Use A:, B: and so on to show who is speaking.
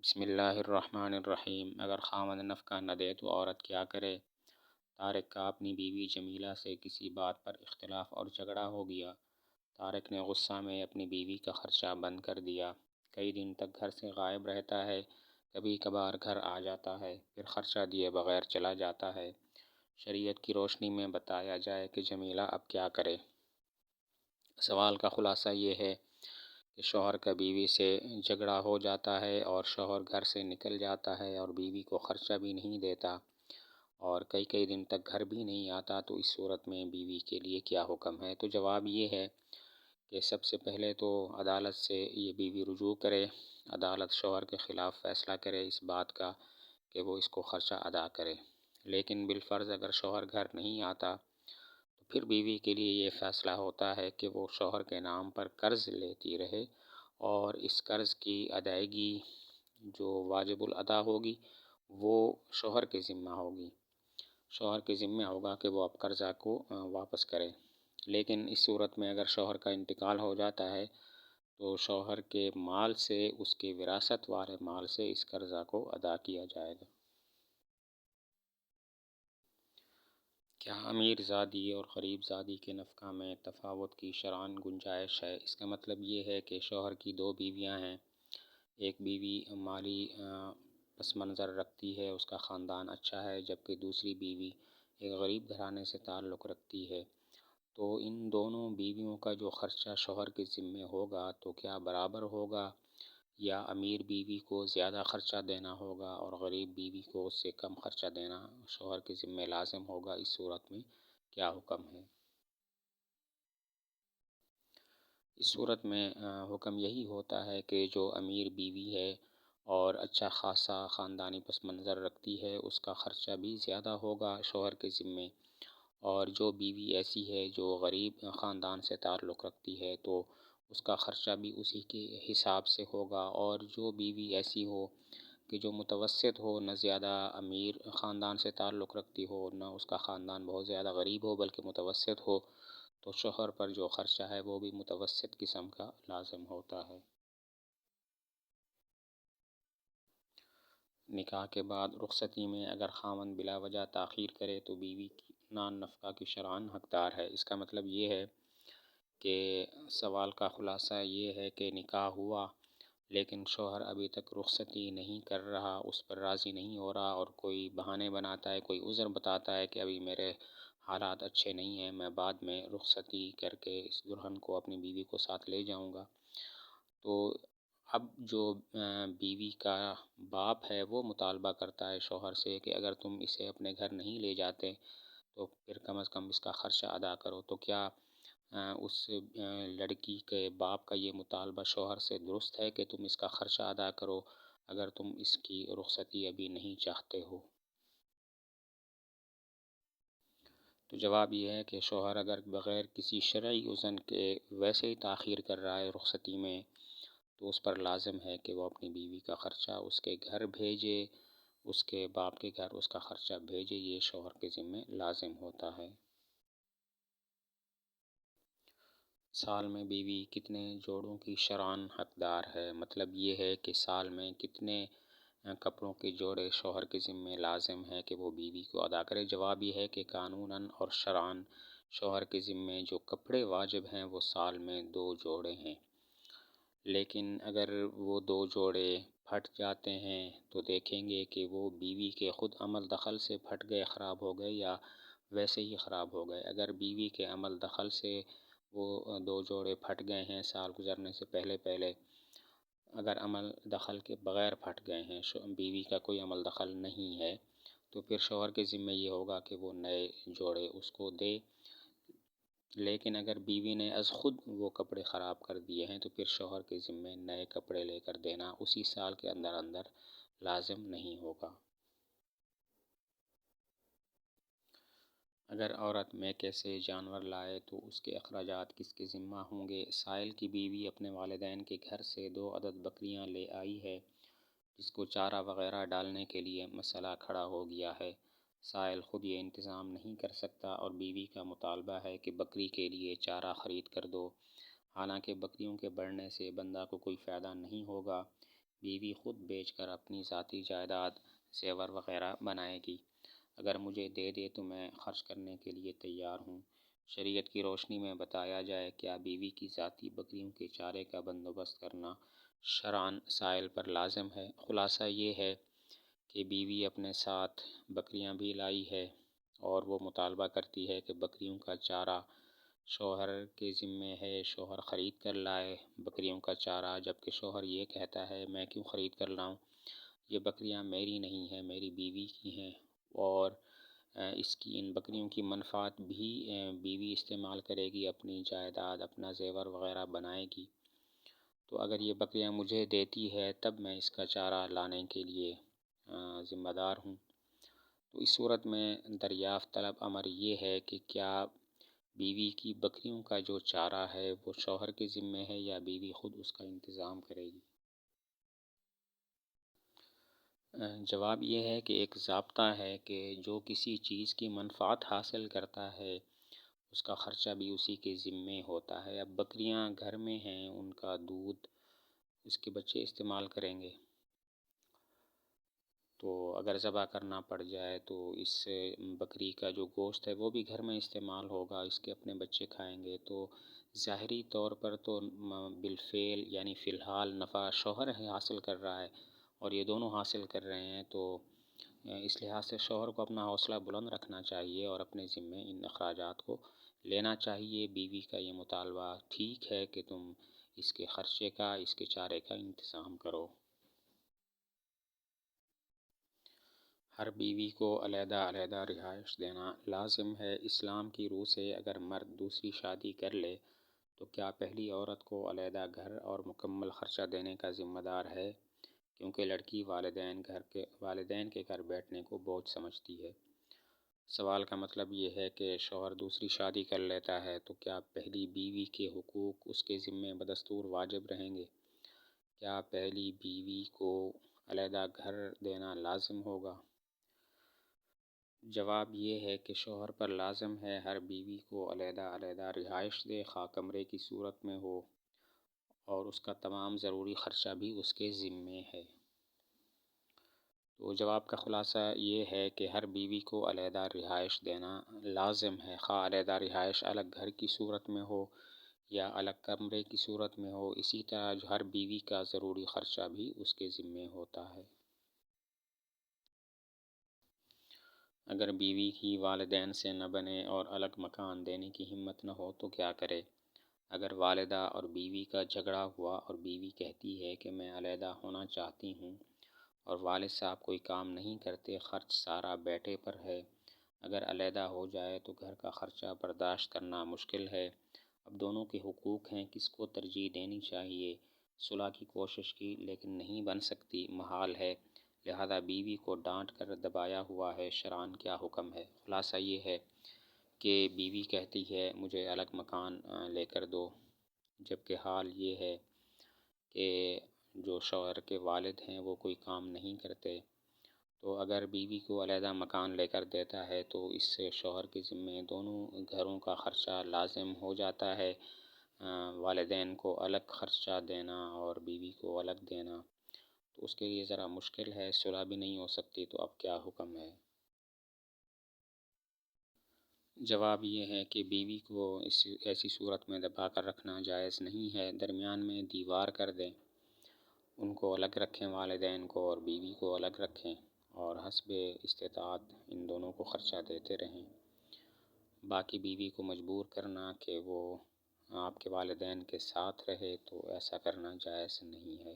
A: بسم اللہ الرحمن الرحیم۔ اگر خاوند نفقہ نہ دے تو عورت کیا کرے؟ طارق کا اپنی بیوی جمیلہ سے کسی بات پر اختلاف اور جھگڑا ہو گیا۔ طارق نے غصہ میں اپنی بیوی کا خرچہ بند کر دیا۔ کئی دن تک گھر سے غائب رہتا ہے، کبھی کبھار گھر آ جاتا ہے، پھر خرچہ دیے بغیر چلا جاتا ہے۔ شریعت کی روشنی میں بتایا جائے کہ جمیلہ اب کیا کرے۔ سوال کا خلاصہ یہ ہے کہ شوہر کا بیوی سے جھگڑا ہو جاتا ہے اور شوہر گھر سے نکل جاتا ہے اور بیوی کو خرچہ بھی نہیں دیتا اور کئی دن تک گھر بھی نہیں آتا، تو اس صورت میں بیوی کے لیے کیا حکم ہے؟ تو جواب یہ ہے کہ سب سے پہلے تو عدالت سے یہ بیوی رجوع کرے، عدالت شوہر کے خلاف فیصلہ کرے اس بات کا کہ وہ اس کو خرچہ ادا کرے۔ لیکن بالفرض اگر شوہر گھر نہیں آتا تو پھر بیوی کے لیے یہ فیصلہ ہوتا ہے کہ وہ شوہر کے نام پر قرض لیتی رہے اور اس قرض کی ادائیگی جو واجب الادا ہوگی وہ شوہر کے ذمہ ہوگی۔ شوہر کے ذمہ ہوگا کہ وہ اب قرضہ کو واپس کرے۔ لیکن اس صورت میں اگر شوہر کا انتقال ہو جاتا ہے تو شوہر کے مال سے، اس کے وراثت والے مال سے اس قرضہ کو ادا کیا جائے گا۔ کیا امیر زادی اور غریب زادی کے نفقہ میں تفاوت کی شرعاً گنجائش ہے؟ اس کا مطلب یہ ہے کہ شوہر کی دو بیویاں ہیں، ایک بیوی مالی پس منظر رکھتی ہے، اس کا خاندان اچھا ہے، جبکہ دوسری بیوی ایک غریب گھرانے سے تعلق رکھتی ہے، تو ان دونوں بیویوں کا جو خرچہ شوہر کے ذمہ ہوگا تو کیا برابر ہوگا یا امیر بیوی کو زیادہ خرچہ دینا ہوگا اور غریب بیوی کو اس سے کم خرچہ دینا شوہر کے ذمہ لازم ہوگا؟ اس صورت میں کیا حکم ہے؟ اس صورت میں حکم یہی ہوتا ہے کہ جو امیر بیوی ہے اور اچھا خاصا خاندانی پس منظر رکھتی ہے اس کا خرچہ بھی زیادہ ہوگا شوہر کے ذمے، اور جو بیوی ایسی ہے جو غریب خاندان سے تعلق رکھتی ہے تو اس کا خرچہ بھی اسی کے حساب سے ہوگا، اور جو بیوی ایسی ہو کہ جو متوسط ہو، نہ زیادہ امیر خاندان سے تعلق رکھتی ہو نہ اس کا خاندان بہت زیادہ غریب ہو بلکہ متوسط ہو، تو شوہر پر جو خرچہ ہے وہ بھی متوسط قسم کا لازم ہوتا ہے۔ نکاح کے بعد رخصتی میں اگر خاوند بلا وجہ تاخیر کرے تو بیوی نان نفقہ کی شرعاً حقدار ہے۔ اس کا مطلب یہ ہے کہ سوال کا خلاصہ یہ ہے کہ نکاح ہوا لیکن شوہر ابھی تک رخصتی نہیں کر رہا، اس پر راضی نہیں ہو رہا اور کوئی بہانے بناتا ہے، کوئی عذر بتاتا ہے کہ ابھی میرے حالات اچھے نہیں ہیں، میں بعد میں رخصتی کر کے اس دلہن کو، اپنی بیوی کو ساتھ لے جاؤں گا، تو اب جو بیوی کا باپ ہے وہ مطالبہ کرتا ہے شوہر سے کہ اگر تم اسے اپنے گھر نہیں لے جاتے تو پھر کم از کم اس کا خرچہ ادا کرو۔ تو کیا اس لڑکی کے باپ کا یہ مطالبہ شوہر سے درست ہے کہ تم اس کا خرچہ ادا کرو اگر تم اس کی رخصتی ابھی نہیں چاہتے ہو؟ تو جواب یہ ہے کہ شوہر اگر بغیر کسی شرعی اذن کے ویسے ہی تاخیر کر رہا ہے رخصتی میں تو اس پر لازم ہے کہ وہ اپنی بیوی کا خرچہ اس کے گھر بھیجے، اس کے باپ کے گھر اس کا خرچہ بھیجے، یہ شوہر کے ذمہ لازم ہوتا ہے۔ سال میں بیوی کتنے جوڑوں کی شرعاً حقدار ہے؟ مطلب یہ ہے کہ سال میں کتنے کپڑوں کے جوڑے شوہر کے ذمہ لازم ہے کہ وہ بیوی کو ادا کرے؟ جواب یہ ہے کہ قانوناً اور شرعاً شوہر کے ذمہ جو کپڑے واجب ہیں وہ سال میں 2 جوڑے ہیں، لیکن اگر وہ 2 جوڑے پھٹ جاتے ہیں تو دیکھیں گے کہ وہ بیوی کے خود عمل دخل سے پھٹ گئے، خراب ہو گئے یا ویسے ہی خراب ہو گئے۔ اگر بیوی کے عمل دخل سے وہ 2 جوڑے پھٹ گئے ہیں سال گزرنے سے پہلے، اگر عمل دخل کے بغیر پھٹ گئے ہیں، بیوی کا کوئی عمل دخل نہیں ہے، تو پھر شوہر کے ذمہ یہ ہوگا کہ وہ نئے جوڑے اس کو دے، لیکن اگر بیوی نے از خود وہ کپڑے خراب کر دیے ہیں تو پھر شوہر کے ذمہ نئے کپڑے لے کر دینا اسی سال کے اندر لازم نہیں ہوگا۔ اگر عورت میکے سے جانور لائے تو اس کے اخراجات کس کے ذمہ ہوں گے؟ سائل کی بیوی اپنے والدین کے گھر سے 2 عدد بکریاں لے آئی ہے جس کو چارہ وغیرہ ڈالنے کے لیے مسئلہ کھڑا ہو گیا ہے۔ سائل خود یہ انتظام نہیں کر سکتا اور بیوی کا مطالبہ ہے کہ بکری کے لیے چارہ خرید کر دو، حالانکہ بکریوں کے بڑھنے سے بندہ کو کوئی فائدہ نہیں ہوگا۔ بیوی خود بیچ کر اپنی ذاتی جائیداد زیور وغیرہ بنائے گی۔ اگر مجھے دے دے تو میں خرچ کرنے کے لیے تیار ہوں۔ شریعت کی روشنی میں بتایا جائے کیا بیوی کی ذاتی بکریوں کے چارے کا بندوبست کرنا شرعاً سائل پر لازم ہے؟ خلاصہ یہ ہے کہ بیوی اپنے ساتھ بکریاں بھی لائی ہے اور وہ مطالبہ کرتی ہے کہ بکریوں کا چارہ شوہر کے ذمے ہے، شوہر خرید کر لائے بکریوں کا چارہ، جبکہ شوہر یہ کہتا ہے میں کیوں خرید کر لاؤں، یہ بکریاں میری نہیں ہیں، میری بیوی کی ہیں، اور ان بکریوں کی منفعت بھی بیوی استعمال کرے گی، اپنی جائیداد، اپنا زیور وغیرہ بنائے گی۔ تو اگر یہ بکریاں مجھے دیتی ہے تب میں اس کا چارہ لانے کے لیے ذمہ دار ہوں۔ تو اس صورت میں دریافت طلب امر یہ ہے کہ کیا بیوی کی بکریوں کا جو چارہ ہے وہ شوہر کے ذمے ہے یا بیوی خود اس کا انتظام کرے گی؟ جواب یہ ہے کہ ایک ضابطہ ہے کہ جو کسی چیز کی منفعت حاصل کرتا ہے اس کا خرچہ بھی اسی کے ذمے ہوتا ہے۔ اب بکریاں گھر میں ہیں، ان کا دودھ اس کے بچے استعمال کریں گے، تو اگر ذبح کرنا پڑ جائے تو اس بکری کا جو گوشت ہے وہ بھی گھر میں استعمال ہوگا، اس کے اپنے بچے کھائیں گے، تو ظاہری طور پر تو بالفعل یعنی فی الحال نفع شوہر ہے حاصل کر رہا ہے اور یہ دونوں حاصل کر رہے ہیں، تو اس لحاظ سے شوہر کو اپنا حوصلہ بلند رکھنا چاہیے اور اپنے ذمے ان اخراجات کو لینا چاہیے۔ بیوی کا یہ مطالبہ ٹھیک ہے کہ تم اس کے خرچے کا، اس کے چارے کا انتظام کرو۔ ہر بیوی کو علیحدہ علیحدہ رہائش دینا لازم ہے۔ اسلام کی روح سے اگر مرد دوسری شادی کر لے تو کیا پہلی عورت کو علیحدہ گھر اور مکمل خرچہ دینے کا ذمہ دار ہے، کیونکہ لڑکی والدین کے گھر بیٹھنے کو بوجھ سمجھتی ہے؟ سوال کا مطلب یہ ہے کہ شوہر دوسری شادی کر لیتا ہے تو کیا پہلی بیوی کے حقوق اس کے ذمے بدستور واجب رہیں گے؟ کیا پہلی بیوی کو علیحدہ گھر دینا لازم ہوگا؟ جواب یہ ہے کہ شوہر پر لازم ہے ہر بیوی کو علیحدہ علیحدہ رہائش دے، خواہ کمرے کی صورت میں ہو، اور اس کا تمام ضروری خرچہ بھی اس کے ذمے ہے۔ تو جواب کا خلاصہ یہ ہے کہ ہر بیوی کو علیحدہ رہائش دینا لازم ہے، خواہ علیحدہ رہائش الگ گھر کی صورت میں ہو یا الگ کمرے کی صورت میں ہو، اسی طرح ہر بیوی کا ضروری خرچہ بھی اس کے ذمے ہوتا ہے۔ اگر بیوی کی والدین سے نہ بنے اور الگ مکان دینے کی ہمت نہ ہو تو کیا کرے؟ اگر والدہ اور بیوی کا جھگڑا ہوا اور بیوی کہتی ہے کہ میں علیحدہ ہونا چاہتی ہوں اور والد صاحب کوئی کام نہیں کرتے، خرچ سارا بیٹے پر ہے، اگر علیحدہ ہو جائے تو گھر کا خرچہ برداشت کرنا مشکل ہے۔ اب دونوں کے حقوق ہیں، کس کو ترجیح دینی چاہیے؟ صلح کی کوشش کی لیکن نہیں بن سکتی، محال ہے، لہذا بیوی کو ڈانٹ کر دبایا ہوا ہے۔ شرعاً کیا حکم ہے؟ خلاصہ یہ ہے کہ بیوی کہتی ہے مجھے الگ مکان لے کر دو، جبکہ حال یہ ہے کہ جو شوہر کے والد ہیں وہ کوئی کام نہیں کرتے، تو اگر بیوی کو علیحدہ مکان لے کر دیتا ہے تو اس سے شوہر کے ذمے دونوں گھروں کا خرچہ لازم ہو جاتا ہے، والدین کو الگ خرچہ دینا اور بیوی کو الگ دینا، تو اس کے لیے ذرا مشکل ہے، صلح بھی نہیں ہو سکتی، تو اب کیا حکم ہے؟ جواب یہ ہے کہ بیوی کو ایسی صورت میں دبا کر رکھنا جائز نہیں ہے، درمیان میں دیوار کر دیں، ان کو الگ رکھیں، والدین کو اور بیوی کو الگ رکھیں، اور حسب استطاعت ان دونوں کو خرچہ دیتے رہیں۔ باقی بیوی کو مجبور کرنا کہ وہ آپ کے والدین کے ساتھ رہے تو ایسا کرنا جائز نہیں ہے۔